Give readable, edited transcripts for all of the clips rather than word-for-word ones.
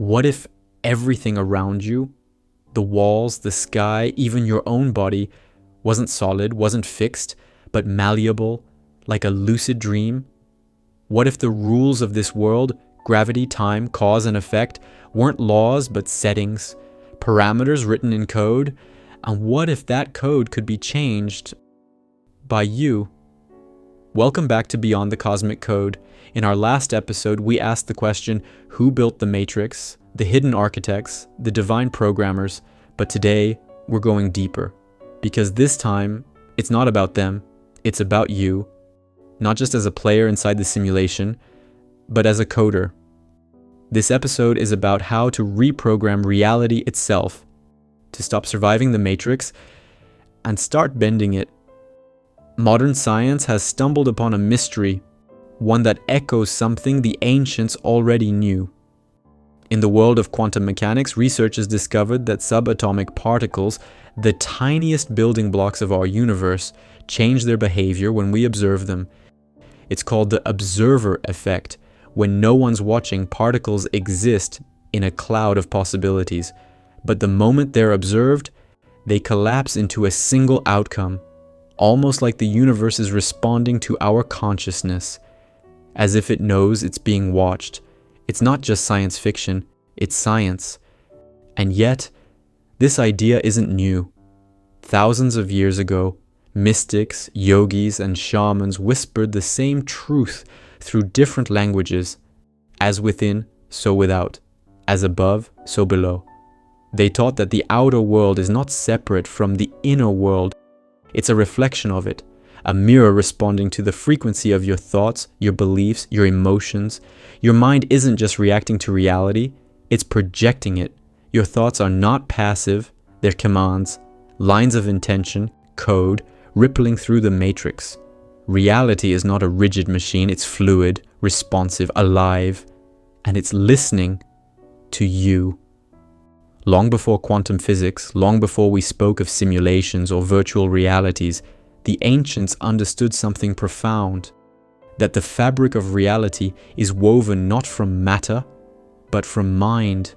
What if everything around you, the walls, the sky, even your own body, wasn't solid, wasn't fixed, but malleable, like a lucid dream? What if the rules of this world, gravity, time, cause and effect, weren't laws but settings, parameters written in code? And what if that code could be changed by you? Welcome back to Beyond the Cosmic Code. In our last episode, we asked the question, who built the Matrix, the hidden architects, the divine programmers? But today, we're going deeper. Because this time, it's not about them, it's about you. Not just as a player inside the simulation, but as a coder. This episode is about how to reprogram reality itself, to stop surviving the Matrix and start bending it. Modern science has stumbled upon a mystery, one that echoes something the ancients already knew. In the world of quantum mechanics, researchers discovered that subatomic particles, the tiniest building blocks of our universe, change their behavior when we observe them. It's called the observer effect. When no one's watching, particles exist in a cloud of possibilities. But the moment they're observed, they collapse into a single outcome, almost like the universe is responding to our consciousness, as if it knows it's being watched. It's not just science fiction, it's science. And yet, this idea isn't new. Thousands of years ago, mystics, yogis, and shamans whispered the same truth through different languages, as within, so without, as above, so below. They taught that the outer world is not separate from the inner world. It's a reflection of it, a mirror responding to the frequency of your thoughts, your beliefs, your emotions. Your mind isn't just reacting to reality, it's projecting it. Your thoughts are not passive, they're commands, lines of intention, code, rippling through the matrix. Reality is not a rigid machine, it's fluid, responsive, alive, and it's listening to you. Long before quantum physics, long before we spoke of simulations or virtual realities, the ancients understood something profound, that the fabric of reality is woven not from matter, but from mind.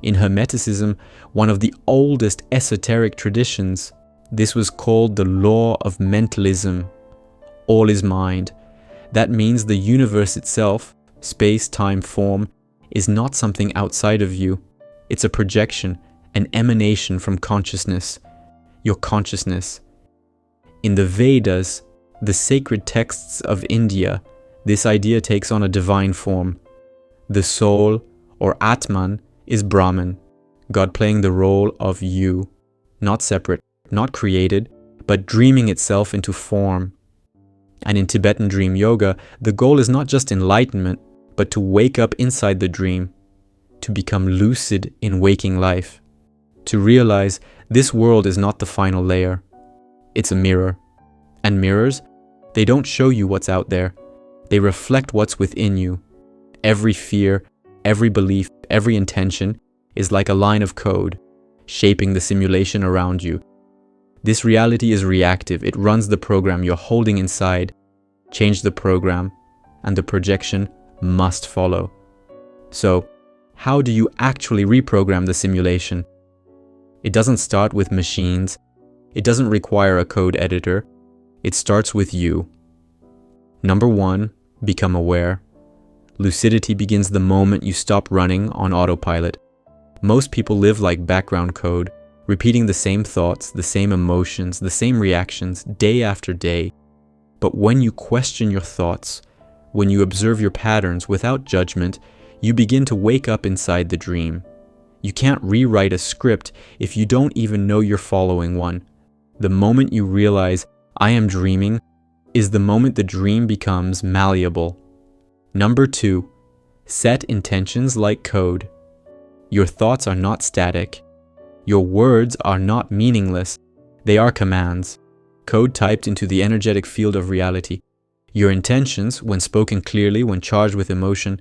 In Hermeticism, one of the oldest esoteric traditions, this was called the law of mentalism. All is mind. That means the universe itself, space, time, form, is not something outside of you. It's a projection, an emanation from consciousness, your consciousness. In the Vedas, the sacred texts of India, this idea takes on a divine form. The soul, or Atman, is Brahman, God playing the role of you, not separate, not created, but dreaming itself into form. And in Tibetan Dream Yoga, the goal is not just enlightenment, but to wake up inside the dream, to become lucid in waking life, to realize this world is not the final layer. It's a mirror. And mirrors, they don't show you what's out there. They reflect what's within you. Every fear, every belief, every intention is like a line of code, shaping the simulation around you. This reality is reactive. It runs the program you're holding inside. Change the program, and the projection must follow. So, how do you actually reprogram the simulation? It doesn't start with machines. It doesn't require a code editor. It starts with you. Number 1, become aware. Lucidity begins the moment you stop running on autopilot. Most people live like background code, repeating the same thoughts, the same emotions, the same reactions day after day. But when you question your thoughts, when you observe your patterns without judgment, you begin to wake up inside the dream. You can't rewrite a script if you don't even know you're following one. The moment you realize, I am dreaming, is the moment the dream becomes malleable. Number 2, set intentions like code. Your thoughts are not static. Your words are not meaningless. They are commands, code typed into the energetic field of reality. Your intentions, when spoken clearly, when charged with emotion,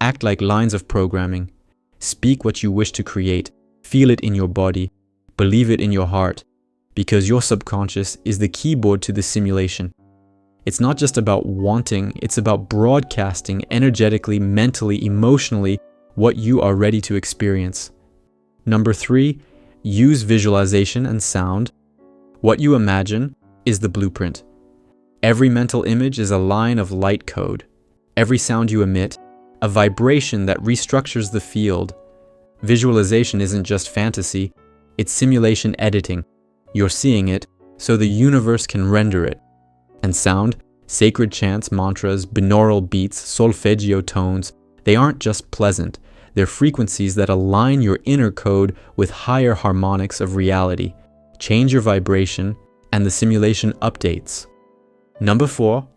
act like lines of programming. Speak what you wish to create. Feel it in your body. Believe it in your heart. Because your subconscious is the keyboard to the simulation. It's not just about wanting, it's about broadcasting energetically, mentally, emotionally, what you are ready to experience. Number 3, use visualization and sound. What you imagine is the blueprint. Every mental image is a line of light code. Every sound you emit, a vibration that restructures the field. Visualization isn't just fantasy, it's simulation editing. You're seeing it, so the universe can render it. And sound, sacred chants, mantras, binaural beats, solfeggio tones, they aren't just pleasant. They're frequencies that align your inner code with higher harmonics of reality. Change your vibration, and the simulation updates. Number 4,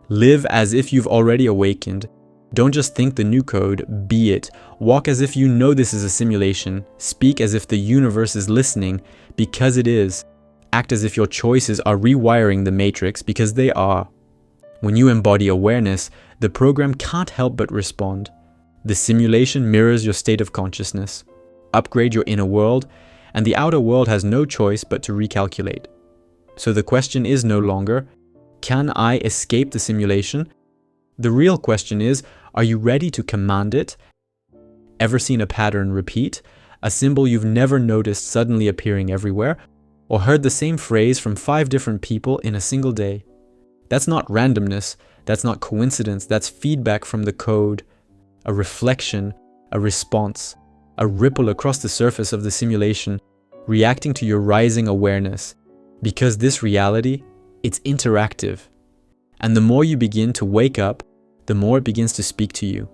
live as if you've already awakened. Don't just think the new code, be it. Walk as if you know this is a simulation. Speak as if the universe is listening, because it is. Act as if your choices are rewiring the matrix, because they are. When you embody awareness, the program can't help but respond. The simulation mirrors your state of consciousness. Upgrade your inner world, and the outer world has no choice but to recalculate. So the question is no longer, can I escape the simulation? The real question is, are you ready to command it? Ever seen a pattern repeat? A symbol you've never noticed suddenly appearing everywhere? Or heard the same phrase from 5 different people in a single day? That's not randomness, that's not coincidence, that's feedback from the code. A reflection, a response, a ripple across the surface of the simulation, reacting to your rising awareness. Because this reality, it's interactive. And the more you begin to wake up, the more it begins to speak to you.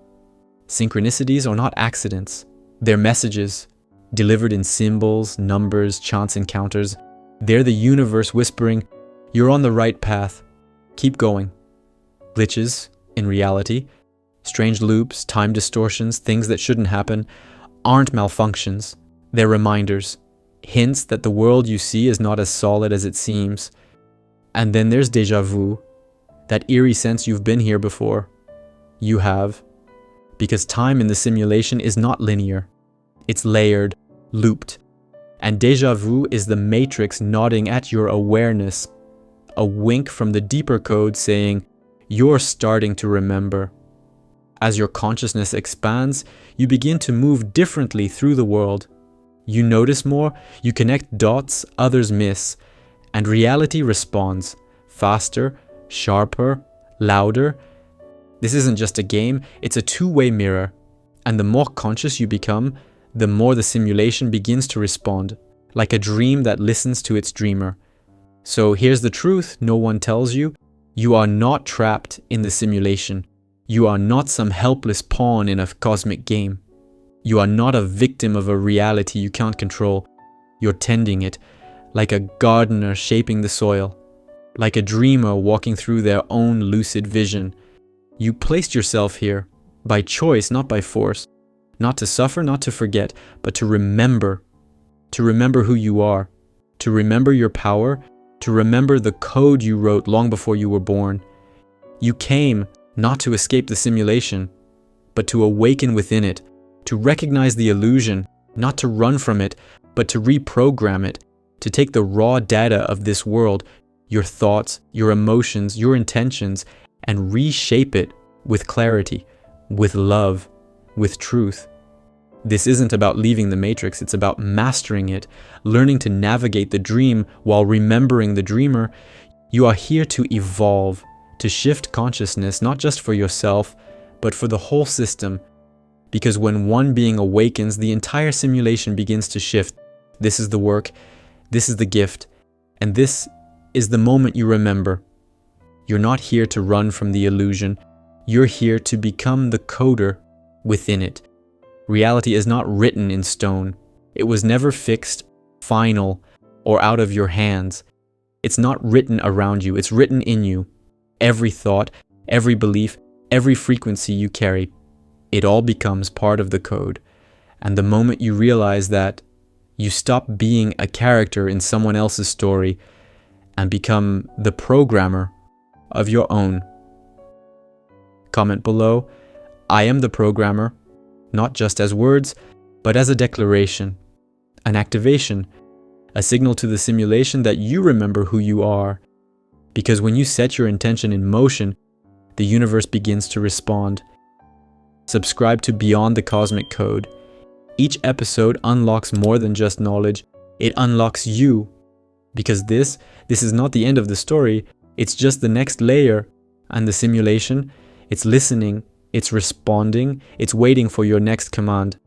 Synchronicities are not accidents. They're messages, delivered in symbols, numbers, chance encounters. They're the universe whispering, you're on the right path. Keep going. Glitches, in reality, strange loops, time distortions, things that shouldn't happen, aren't malfunctions. They're reminders, hints that the world you see is not as solid as it seems. And then there's déjà vu, that eerie sense you've been here before. You have. Because time in the simulation is not linear. It's layered, looped. And déjà vu is the matrix nodding at your awareness. A wink from the deeper code saying, you're starting to remember. As your consciousness expands, you begin to move differently through the world. You notice more, you connect dots others miss, and reality responds, faster, sharper, louder. This isn't just a game, it's a two-way mirror. And the more conscious you become, the more the simulation begins to respond, like a dream that listens to its dreamer. So here's the truth no one tells you. You are not trapped in the simulation. You are not some helpless pawn in a cosmic game. You are not a victim of a reality you can't control. You're tending it, like a gardener shaping the soil, like a dreamer walking through their own lucid vision. You placed yourself here, by choice, not by force. Not to suffer, not to forget, but to remember who you are, to remember your power, to remember the code you wrote long before you were born. You came not to escape the simulation, but to awaken within it, to recognize the illusion, not to run from it, but to reprogram it, to take the raw data of this world, your thoughts, your emotions, your intentions, and reshape it with clarity, with love, with truth. This isn't about leaving the matrix, it's about mastering it, learning to navigate the dream while remembering the dreamer. You are here to evolve, to shift consciousness, not just for yourself, but for the whole system. Because when one being awakens, the entire simulation begins to shift. This is the work, this is the gift, and this is the moment you remember. You're not here to run from the illusion. You're here to become the coder within it. Reality is not written in stone. It was never fixed, final, or out of your hands. It's not written around you. It's written in you. Every thought, every belief, every frequency you carry, it all becomes part of the code. And the moment you realize that, you stop being a character in someone else's story and become the programmer of your own. Comment below, I am the programmer, not just as words, but as a declaration, an activation, a signal to the simulation that you remember who you are. Because when you set your intention in motion, the universe begins to respond. Subscribe to Beyond the Cosmic Code. Each episode unlocks more than just knowledge. It unlocks you. Because this is not the end of the story. It's just the next layer. And the simulation, it's listening, it's responding, it's waiting for your next command.